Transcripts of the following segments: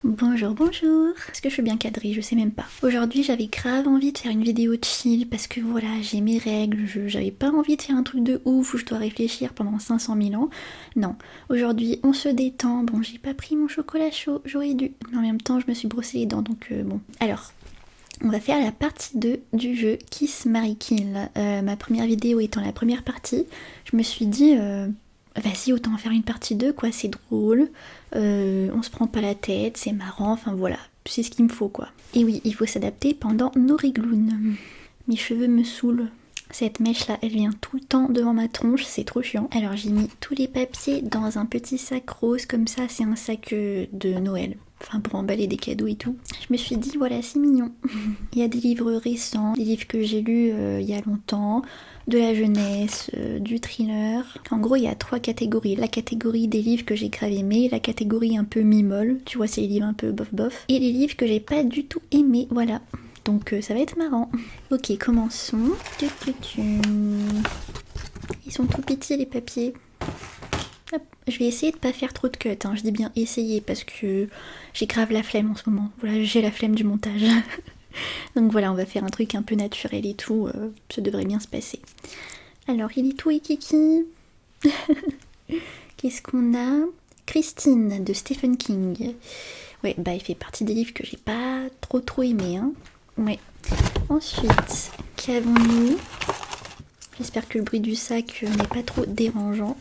Bonjour, bonjour. Est-ce que je suis bien cadrée? Je sais même pas. Aujourd'hui, j'avais grave envie de faire une vidéo chill parce que voilà, j'ai mes règles. J'avais pas envie de faire un truc de ouf où je dois réfléchir pendant 500 000 ans. Non. Aujourd'hui, on se détend. Bon, j'ai pas pris mon chocolat chaud. J'aurais dû. Mais en même temps, je me suis brossé les dents donc bon. Alors. On va faire la partie 2 du jeu Kiss, Marry, Kill. Ma première vidéo étant la première partie, je me suis dit, vas-y, autant en faire une partie 2, quoi, c'est drôle, on se prend pas la tête, c'est marrant, enfin voilà, c'est ce qu'il me faut, quoi. Et oui, il faut s'adapter pendant nos riglounes. Mes cheveux me saoulent. Cette mèche-là, elle vient tout le temps devant ma tronche, c'est trop chiant. Alors j'ai mis tous les papiers dans un petit sac rose, comme ça, c'est un sac de Noël. Enfin, pour emballer des cadeaux et tout. Je me suis dit, voilà, c'est mignon. Il y a des livres récents, des livres que j'ai lus il y a longtemps, de la jeunesse, du thriller. En gros, il y a 3 catégories. La catégorie des livres que j'ai grave aimés, la catégorie un peu mi-molle, tu vois, c'est les livres un peu bof-bof, et les livres que j'ai pas du tout aimés, voilà. Donc ça va être marrant. Ok, commençons. Ils sont tout petits les papiers. Hop. Je vais essayer de pas faire trop de cuts, hein. Je dis bien essayer parce que j'ai grave la flemme en ce moment. Voilà, j'ai la flemme du montage. Donc voilà, on va faire un truc un peu naturel et tout, ça devrait bien se passer. Alors, il est tout et kiki. Qu'est-ce qu'on a? Christine de Stephen King. Ouais, bah il fait partie des livres que j'ai pas trop aimé, hein. Ouais. Ensuite, qu'avons-nous? J'espère que le bruit du sac n'est pas trop dérangeant.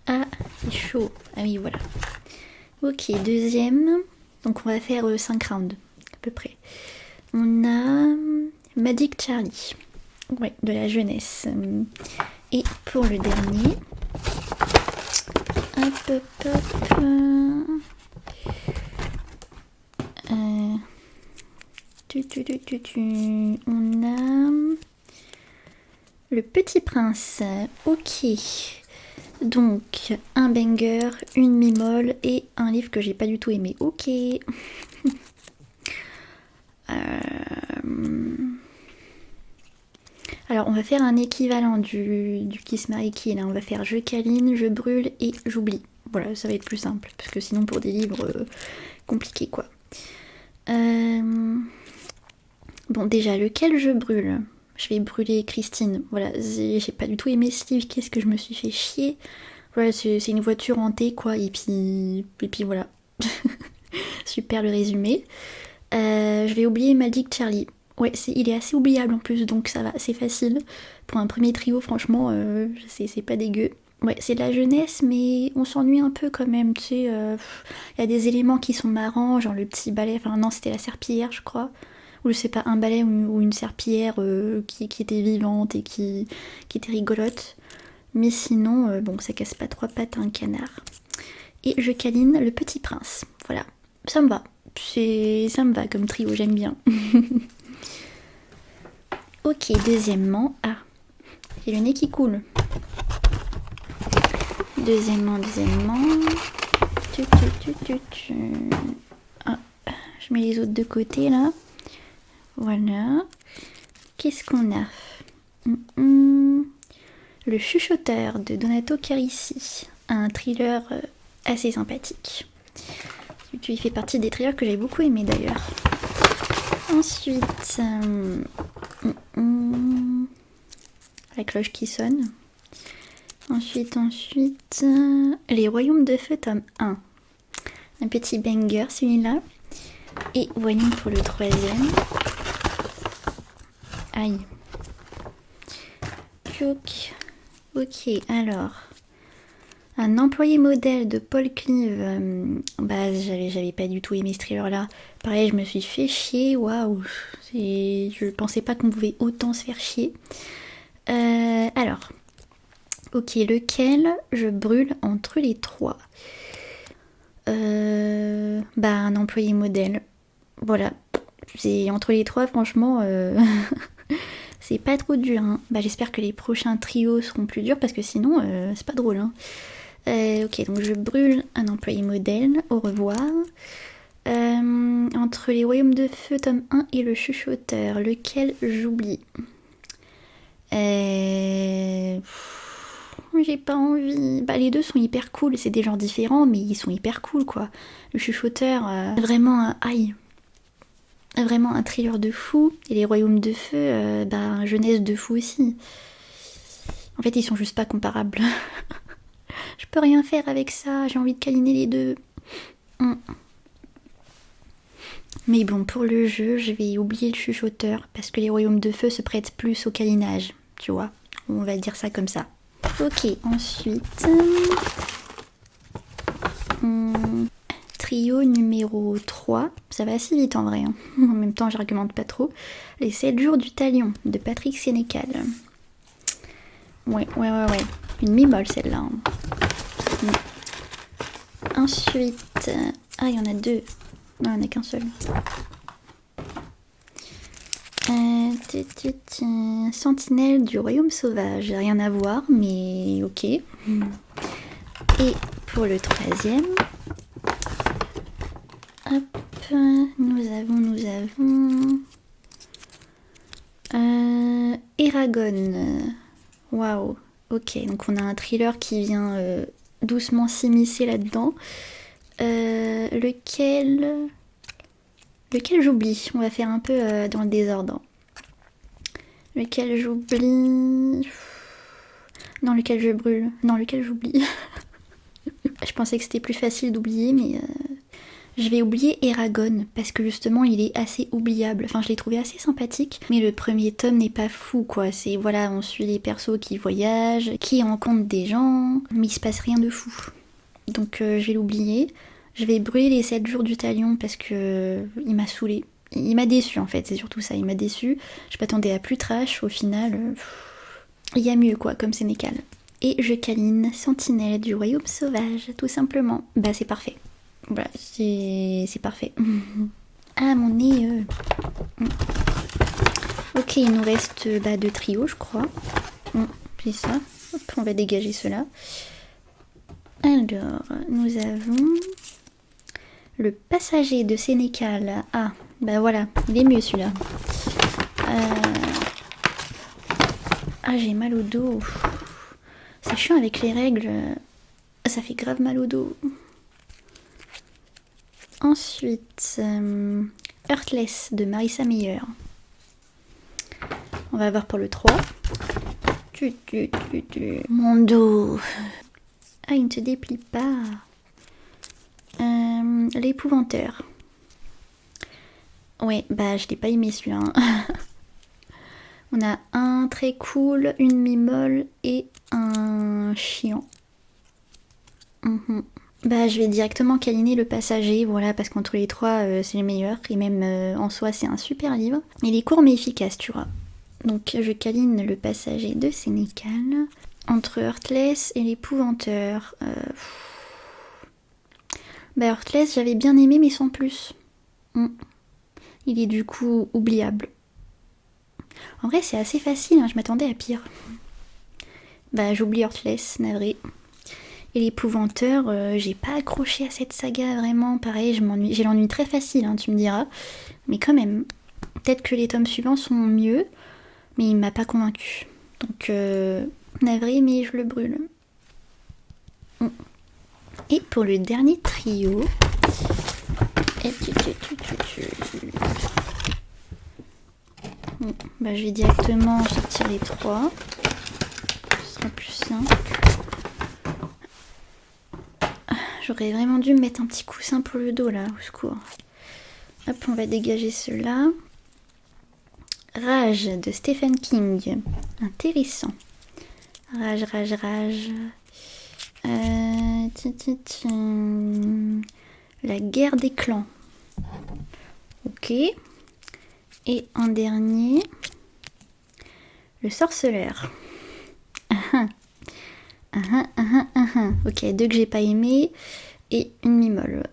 Ah, c'est chaud. Ah oui, voilà. Ok, deuxième. Donc on va faire 5 rounds, à peu près. On a Magic Charlie. Ouais, de la jeunesse. Et pour le dernier... Hop, hop, hop... On a... Le Petit Prince. Ok. Donc, un banger, une mi-molle et un livre que j'ai pas du tout aimé. Ok. Alors, on va faire un équivalent du Kiss, Marry, Kill. On va faire je câline, je brûle et j'oublie. Voilà, ça va être plus simple. Parce que sinon, pour des livres compliqués, quoi. Bon, déjà, lequel je brûle? Je vais brûler Christine. Voilà, j'ai pas du tout aimé ce livre. Qu'est-ce que je me suis fait chier? Voilà, c'est une voiture hantée, quoi. Et puis voilà. Super le résumé. Je vais oublier Magic Charlie. Ouais, il est assez oubliable en plus, donc ça va, c'est facile. Pour un premier trio, franchement, c'est pas dégueu. Ouais, c'est de la jeunesse, mais on s'ennuie un peu quand même, tu sais. Il y a des éléments qui sont marrants, genre le petit balai, enfin non, c'était la serpillière, je crois. Ou je sais pas, un balai ou une serpillière qui était vivante et qui était rigolote. Mais sinon, bon, ça casse pas 3 pattes à un canard. Et je câline le Petit Prince. Voilà, ça me va. Ça me va comme trio, j'aime bien. Ok, deuxièmement... Ah, j'ai le nez qui coule. Deuxièmement... Ah, je mets les autres de côté, là. Voilà. Qu'est-ce qu'on a? Le Chuchoteur de Donato Carisi. Un thriller assez sympathique. Il fait partie des thrillers que j'ai beaucoup aimé d'ailleurs. Ensuite, la cloche qui sonne. Ensuite, Les Royaumes de Feu, tome 1. Un petit banger celui-là. Et voyons pour le troisième. Aïe. Ok, alors. Un employé modèle de Paul Clive. Bah, j'avais pas du tout aimé ce thriller-là. Pareil, je me suis fait chier. Waouh. Je pensais pas qu'on pouvait autant se faire chier. Alors. Ok, lequel je brûle entre les 3? Bah, un employé modèle. Voilà. C'est entre les 3, franchement, c'est pas trop dur. Hein. Bah, j'espère que les prochains trios seront plus durs parce que sinon, c'est pas drôle. Hein. Ok, donc je brûle un employé modèle. Au revoir. Entre les Royaumes de Feu, tome 1 et le Chuchoteur, lequel j'oublie? j'ai pas envie. Bah les deux sont hyper cool, c'est des genres différents, mais ils sont hyper cool quoi. Le chuchoteur, vraiment un aïe. Vraiment un thriller de fou. Et les royaumes de feu, bah jeunesse de fou aussi. En fait ils sont juste pas comparables. Je peux rien faire avec ça, j'ai envie de câliner les deux. Mais bon, pour le jeu, je vais oublier le chuchoteur parce que les royaumes de feu se prêtent plus au câlinage, tu vois. On va dire ça comme ça. Ok, ensuite... trio numéro 3. Ça va assez vite en vrai. Hein. En même temps, j'argumente pas trop. Les 7 jours du talion de Patrick Sénécal. Ouais. Une mi-molle celle-là. Hein. Ensuite... Ah, il y en a deux. Non, il n'y en a qu'un seul. Sentinelle du royaume sauvage. Rien à voir, mais ok. Et pour le troisième, hop, nous avons Eragon. Waouh. Ok, donc on a un thriller qui vient doucement s'immiscer là-dedans. Lequel j'oublie. On va faire un peu dans le désordre. Lequel j'oublie. Non, lequel je brûle. Non, lequel j'oublie. Je pensais que c'était plus facile d'oublier, mais je vais oublier Eragon parce que justement il est assez oubliable. Enfin, je l'ai trouvé assez sympathique, mais le premier tome n'est pas fou quoi. C'est voilà, on suit les persos qui voyagent, qui rencontrent des gens, mais il se passe rien de fou. Donc je vais l'oublier. Je vais brûler les 7 jours du talion parce que il m'a saoulé. Il m'a déçu en fait, c'est surtout ça, il m'a déçu. Je m'attendais à plus trash, au final, il y a mieux quoi, comme Sénécal. Et je câline Sentinelle du royaume sauvage, tout simplement. Bah c'est parfait. Voilà, c'est parfait. Ah mon nez. Ok, il nous reste deux trios je crois. C'est ça. Hop, on va dégager cela. Alors, nous avons le passager de Sénécal. Ah, bah voilà, il est mieux celui-là. Ah, j'ai mal au dos. C'est chiant avec les règles. Ça fait grave mal au dos. Ensuite, Heartless de Marissa Meyer. On va voir pour le 3. Mon dos. Ah, il ne se déplie pas. L'épouvanteur. Ouais, bah je l'ai pas aimé celui-là. Hein. On a un très cool, une mi-molle et un chiant. Bah je vais directement câliner le passager, voilà, parce qu'entre les trois c'est le meilleur. Et même en soi c'est un super livre. Il est court mais efficace, tu vois. Donc je câline le passager de Sénécal. Entre Heartless et l'épouvanteur. Bah Heartless j'avais bien aimé mais sans plus. Il est du coup oubliable. En vrai c'est assez facile, hein, je m'attendais à pire. Bah j'oublie Heartless, navré. Et l'épouvanteur, j'ai pas accroché à cette saga vraiment, pareil, j'ai l'ennui très facile, hein, tu me diras. Mais quand même, peut-être que les tomes suivants sont mieux, mais il m'a pas convaincu. Donc navré, mais je le brûle. Et pour le dernier trio... Bah, je vais directement sortir les 3. Ce sera plus simple. J'aurais vraiment dû me mettre un petit coussin pour le dos là, au secours. Hop, on va dégager cela. Rage de Stephen King. Intéressant. Rage. La guerre des clans. Ok. Et en dernier, le sorceleur. Ok, 2 que j'ai pas aimé et une mi-molle.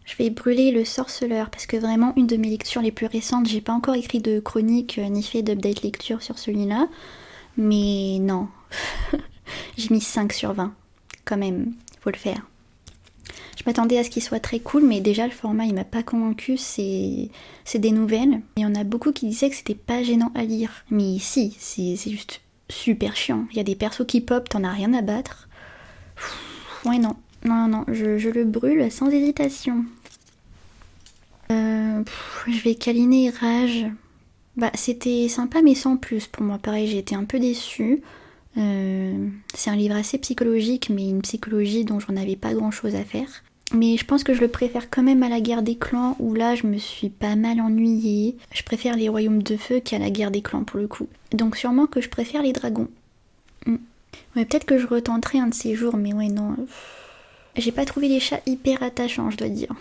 Je vais brûler le sorceleur parce que vraiment une de mes lectures les plus récentes, j'ai pas encore écrit de chronique ni fait d'update lecture sur celui-là, mais non, j'ai mis 5 sur 20 quand même, faut le faire. Je m'attendais à ce qu'il soit très cool, mais déjà le format il m'a pas convaincu, c'est des nouvelles. Il y en a beaucoup qui disaient que c'était pas gênant à lire, mais si, c'est juste super chiant. Il y a des persos qui pop, t'en as rien à battre. Ouais, non. Non, je le brûle sans hésitation. Je vais câliner Rage. Bah, c'était sympa, mais sans plus pour moi. Pareil, j'ai été un peu déçue. C'est un livre assez psychologique, mais une psychologie dont j'en avais pas grand chose à faire. Mais je pense que je le préfère quand même à la guerre des clans, où là je me suis pas mal ennuyée. Je préfère les royaumes de feu qu'à la guerre des clans pour le coup. Donc sûrement que je préfère les dragons. Ouais, peut-être que je retenterai un de ces jours, mais ouais, non. J'ai pas trouvé les chats hyper attachants, je dois dire.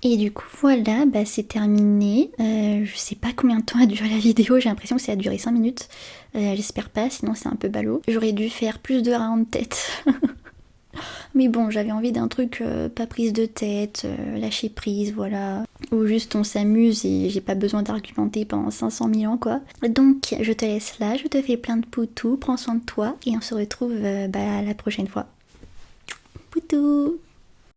Et du coup, voilà, bah c'est terminé. Je sais pas combien de temps a duré la vidéo, j'ai l'impression que ça a duré 5 minutes. J'espère pas, sinon c'est un peu ballot. J'aurais dû faire plus de round tête. Mais bon, j'avais envie d'un truc pas prise de tête, lâcher prise, voilà. Ou juste on s'amuse et j'ai pas besoin d'argumenter pendant 500 000 ans, quoi. Donc, je te laisse là, je te fais plein de poutous, prends soin de toi et on se retrouve la prochaine fois. Poutou!